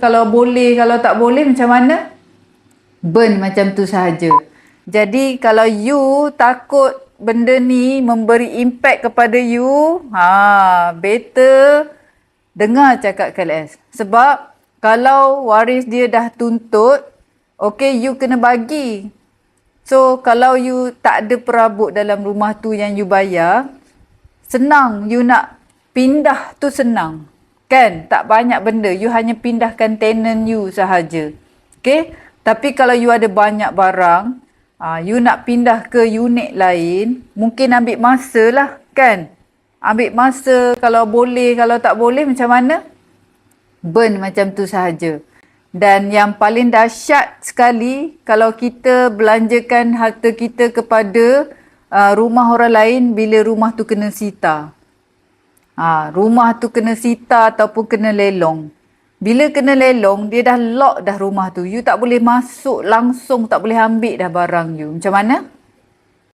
kalau boleh, kalau tak boleh macam mana? Burn macam tu sahaja. Jadi kalau you takut benda ni memberi impact kepada you, better dengar cakap KLS. Sebab kalau waris dia dah tuntut, okay, you kena bagi. So kalau you tak ada perabot dalam rumah tu yang you bayar, senang you nak pindah tu senang. Kan? Tak banyak benda. You hanya pindahkan tenant you sahaja. Okay? Tapi kalau you ada banyak barang, you nak pindah ke unit lain, mungkin ambil masa lah. Kan? Ambil masa, kalau boleh, kalau tak boleh macam mana? Burn macam tu sahaja. Dan yang paling dahsyat sekali, kalau kita belanjakan harta kita kepada rumah orang lain bila rumah tu kena sita. Rumah tu kena sita ataupun kena lelong. Bila kena lelong, dia dah lock dah rumah tu. You tak boleh masuk langsung, tak boleh ambil dah barang you. Macam mana?